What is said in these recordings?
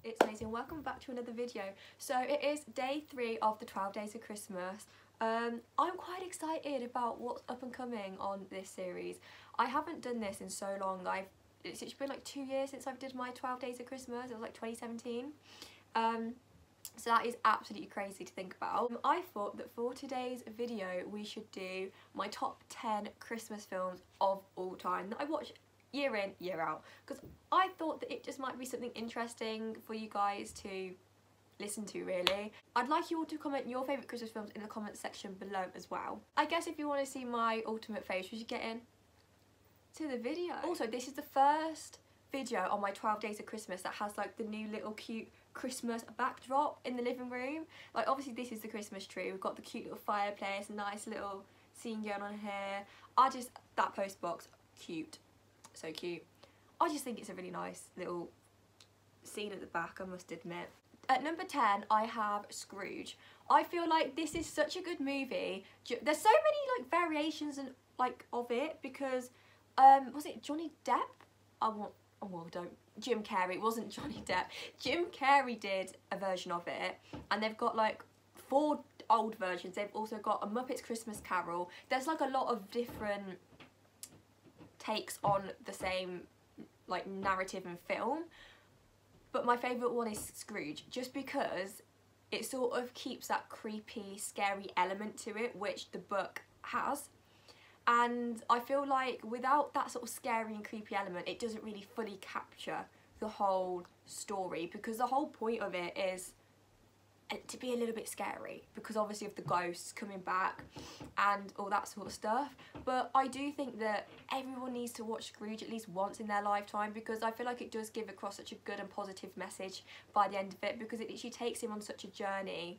it's Maisie and welcome back to another video. So it is day 3 of the 12 days of Christmas. I'm quite excited about what's up and coming on this series. I haven't done this in so long. It's been like 2 years since I've did my 12 days of Christmas. It was like 2017. So that is absolutely crazy to think about. I thought that for today's video we should do my top 10 Christmas films of all time that I watch year in, year out, because I thought that it just might be something interesting for you guys to listen to, really. I'd like you all to comment your favourite Christmas films in the comment section below as well. I guess if you want to see my ultimate faves, we should get in to the video. Also, this is the first video on my 12 days of Christmas that has like the new little cute Christmas backdrop in the living room. Like, obviously this is the Christmas tree, we've got the cute little fireplace, nice little scene going on here. That post box, cute. So cute. I just think it's a really nice little scene at the back, I must admit. At number 10 I have Scrooge. I feel like this is such a good movie. There's so many like variations and of it, because was it Johnny Depp? Jim Carrey. It wasn't Johnny Depp. Jim Carrey did a version of it, and they've got like 4 old versions. They've also got a Muppets Christmas Carol. There's like a lot of different takes on the same like narrative and film, but my favourite one is Scrooge, just because it sort of keeps that creepy, scary element to it, which the book has. And I feel like without that sort of scary and creepy element, it doesn't really fully capture the whole story, because the whole point of it is to be a little bit scary, because obviously of the ghosts coming back and all that sort of stuff. But I do think that everyone needs to watch Scrooge at least once in their lifetime, because I feel like it does give across such a good and positive message by the end of it, because it literally takes him on such a journey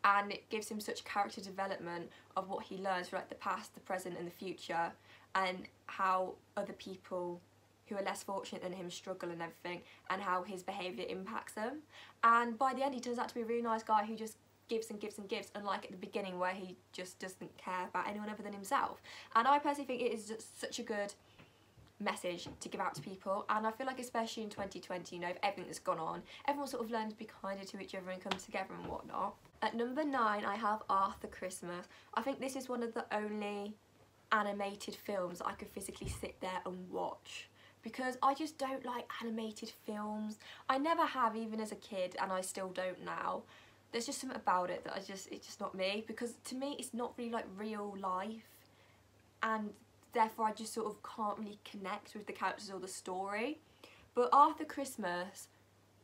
and it gives him such character development of what he learns for like the past, the present and the future, and how other people who are less fortunate than him struggle and everything, and how his behaviour impacts them. And by the end he turns out to be a really nice guy who just gives and gives and gives, unlike at the beginning where he just doesn't care about anyone other than himself. And I personally think it is just such a good message to give out to people, and I feel like especially in 2020, you know, with everything that's gone on, everyone sort of learns to be kinder to each other and come together and whatnot. At number 9 I have Arthur Christmas. I think this is one of the only animated films that I could physically sit there and watch, because I just don't like animated films. I never have, even as a kid, and I still don't now. There's just something about it that it's just not me, because to me it's not really like real life, and therefore I just sort of can't really connect with the characters or the story. But Arthur Christmas,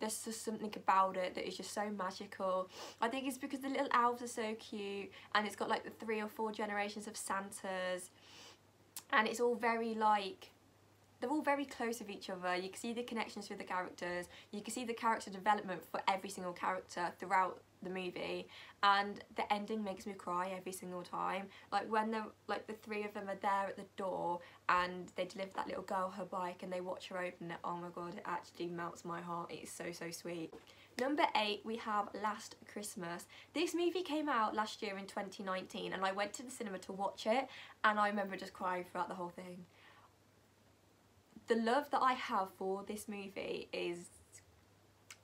there's just something about it that is just so magical. I think it's because the little elves are so cute, and it's got like the 3 or 4 generations of Santas, and it's all very like, they're all very close with each other. You can see the connections with the characters, you can see the character development for every single character throughout the movie, and the ending makes me cry every single time. Like when the 3 of them are there at the door and they deliver that little girl her bike and they watch her open it, oh my god, it actually melts my heart. It's so sweet. Number 8 we have Last Christmas. This movie came out last year in 2019, and I went to the cinema to watch it, and I remember just crying throughout the whole thing. The love that I have for this movie is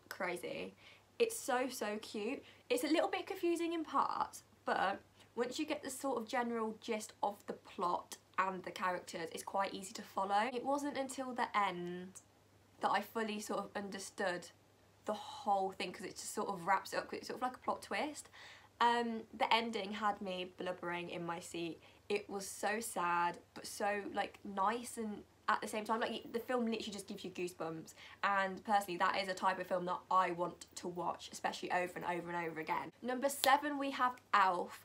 crazy. It's so cute. It's a little bit confusing in parts, but once you get the sort of general gist of the plot and the characters, it's quite easy to follow. It wasn't until the end that I fully sort of understood the whole thing, because it just sort of wraps it up. It's sort of like a plot twist. The ending had me blubbering in my seat. It was so sad, but so like nice, and at the same time, like, the film literally just gives you goosebumps, and personally that is a type of film that I want to watch, especially over and over and over again. Number 7 we have Elf.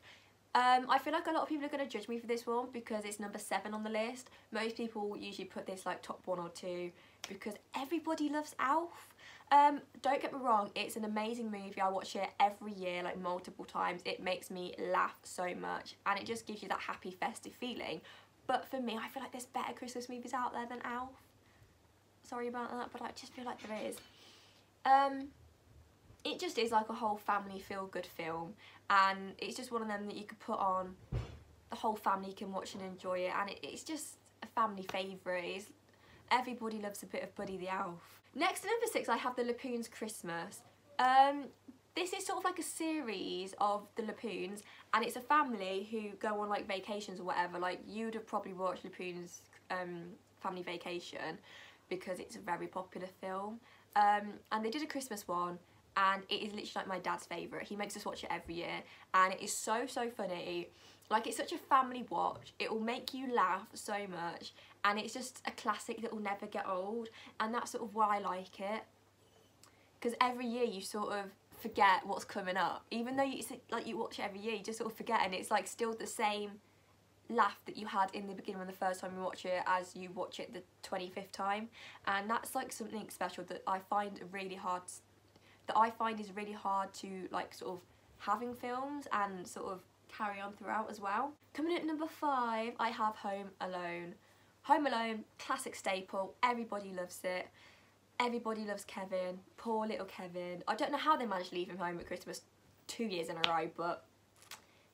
I feel like a lot of people are going to judge me for this one because it's number 7 on the list. Most people usually put this like top 1 or 2 because everybody loves Elf. Don't get me wrong, it's an amazing movie. I watch it every year, like multiple times. It makes me laugh so much, and it just gives you that happy festive feeling. But for me, I feel like there's better Christmas movies out there than Elf. Sorry about that, but I just feel like there is. It just is like a whole family feel-good film, and it's just one of them that you could put on, the whole family can watch and enjoy it, and it's just a family favourite. Everybody loves a bit of Buddy the Elf. Next at number 6 I have the Lapoons Christmas. This is sort of like a series of the Lapoons, and it's a family who go on like vacations or whatever. Like you'd have probably watched Lapoons Family Vacation because it's a very popular film. And they did a Christmas one, and it is literally like my dad's favourite. He makes us watch it every year, and it is so funny. Like, it's such a family watch. It will make you laugh so much, and it's just a classic that will never get old, and that's sort of why I like it. Because every year you sort of forget what's coming up. Even though you watch it every year, you just sort of forget, and it's like still the same laugh that you had in the beginning when the first time you watch it as you watch it the 25th time. And that's like something special that I find really hard, is really hard to like sort of have in films and sort of carry on throughout as well. Coming in at number 5 I have Home Alone. Home Alone, classic staple, everybody loves it. Everybody loves Kevin, poor little Kevin. I don't know how they managed to leave him home at Christmas 2 years in a row, but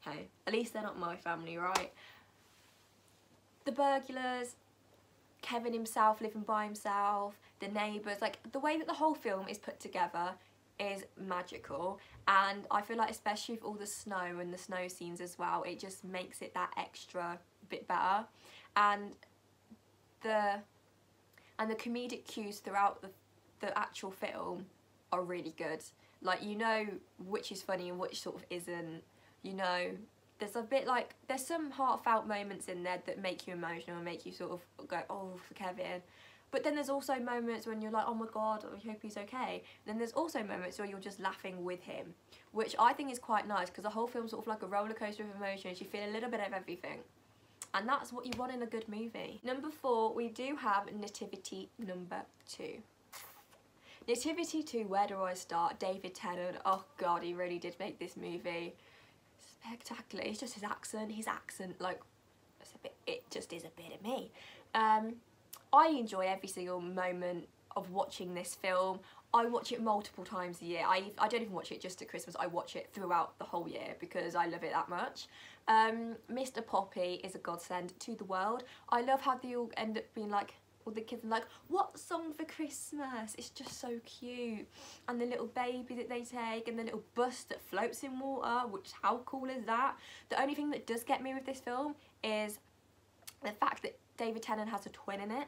hey, at least they're not my family, right? The burglars, Kevin himself living by himself, the neighbours, like the way that the whole film is put together is magical, and I feel like especially with all the snow and the snow scenes as well, it just makes it that extra bit better. And the comedic cues throughout the actual film are really good. Like, you know which is funny and which sort of isn't. You know, there's a bit like, there's some heartfelt moments in there that make you emotional and make you sort of go, oh, for Kevin. But then there's also moments when you're like, oh my god, I hope he's okay. And then there's also moments where you're just laughing with him, which I think is quite nice, because the whole film's sort of like a roller coaster of emotions. You feel a little bit of everything. And that's what you want in a good movie. Number 4, we do have Nativity number 2. Nativity 2, where do I start? David Tennant, oh god, he really did make this movie spectacular. It's just his accent, like, it just is a bit of me. I enjoy every single moment of watching this film. I watch it multiple times a year. I don't even watch it just at Christmas, I watch it throughout the whole year because I love it that much. Mr. Poppy is a godsend to the world. I love how they all end up being like, all the kids are like, what song for Christmas? It's just so cute. And the little baby that they take, and the little bus that floats in water, which, how cool is that? The only thing that does get me with this film is the fact that David Tennant has a twin in it.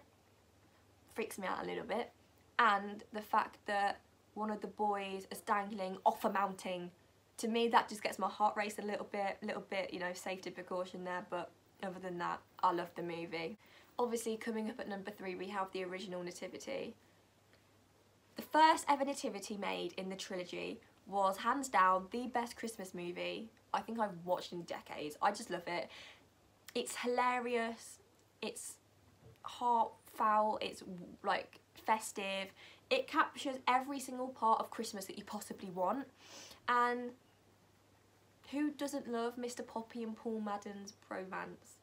Freaks me out a little bit. And the fact that one of the boys is dangling off a mountain. To me, that just gets my heart racing a little bit, you know, safety precaution there, but other than that, I love the movie. Obviously, coming up at number 3, we have the original Nativity. The first ever Nativity made in the trilogy was hands down the best Christmas movie I think I've watched in decades. I just love it. It's hilarious, it's heartfelt, it's like festive. It captures every single part of Christmas that you possibly want. And who doesn't love Mr. Poppy and Paul Madden's bromance?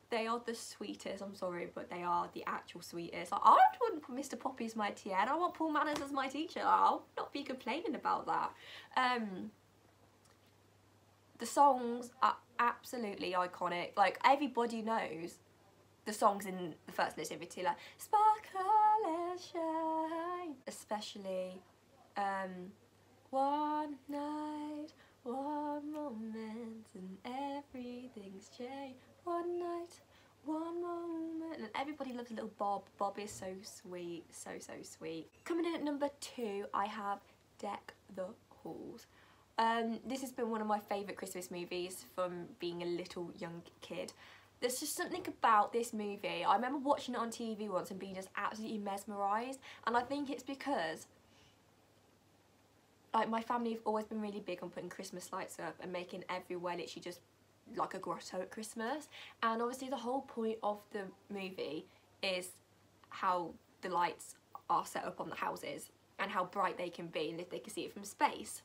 They are the sweetest, I'm sorry, but they are the actual sweetest. Like, I don't want Mr. Poppy as my TA, and I want Paul Madden as my teacher. I'll not be complaining about that. The songs are absolutely iconic. Like, everybody knows the songs in the first Nativity, like Sparkle and Shine, especially one night, one moment, and everything's changed. One night, one moment, and everybody loves little Bob. Bob is so sweet, so sweet. Coming in at number 2, I have Deck the Halls. This has been one of my favourite Christmas movies from being a little young kid. There's just something about this movie. I remember watching it on TV once and being just absolutely mesmerised, and I think it's because like my family have always been really big on putting Christmas lights up and making everywhere literally just like a grotto at Christmas. And obviously the whole point of the movie is how the lights are set up on the houses and how bright they can be and if they can see it from space.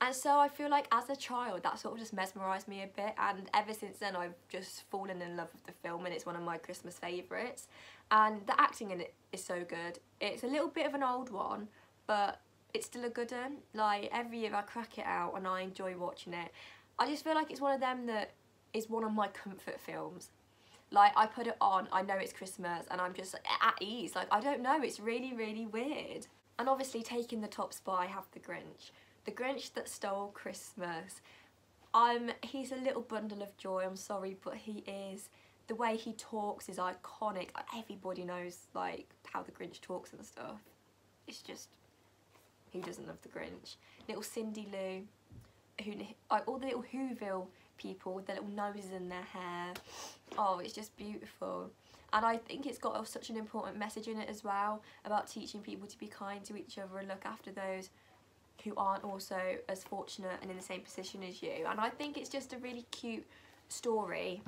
And so I feel like as a child that sort of just mesmerised me a bit, and ever since then I've just fallen in love with the film, and it's one of my Christmas favourites. And the acting in it is so good. It's a little bit of an old one, but it's still a good one. Like, every year I crack it out and I enjoy watching it. I just feel like it's one of them that is one of my comfort films. Like, I put it on, I know it's Christmas, and I'm just at ease. Like, I don't know, it's really, really weird. And obviously, taking the top spot, I have the Grinch. The Grinch that stole Christmas. He's a little bundle of joy, I'm sorry, but he is. The way he talks is iconic. Everybody knows, like, how the Grinch talks and stuff. It's just, who doesn't love the Grinch? Little Cindy Lou, all the little Whoville people with their little noses in their hair. Oh, it's just beautiful. And I think it's got such an important message in it as well, about teaching people to be kind to each other and look after those who aren't also as fortunate and in the same position as you. And I think it's just a really cute story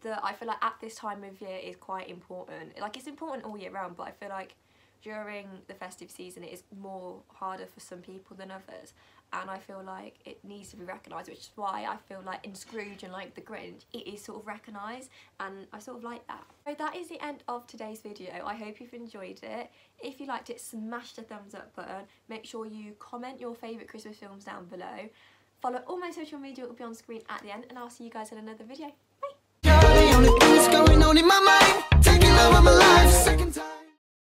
that I feel like at this time of year is quite important. Like, it's important all year round, but I feel like during the festive season it is more harder for some people than others, and I feel like it needs to be recognised, which is why I feel like in Scrooge and like the Grinch it is sort of recognised, and I sort of like that. So that is the end of today's video. I hope you've enjoyed it. If you liked it, smash the thumbs up button. Make sure you comment your favourite Christmas films down below. Follow all my social media, it will be on screen at the end, and I'll see you guys in another video. Bye!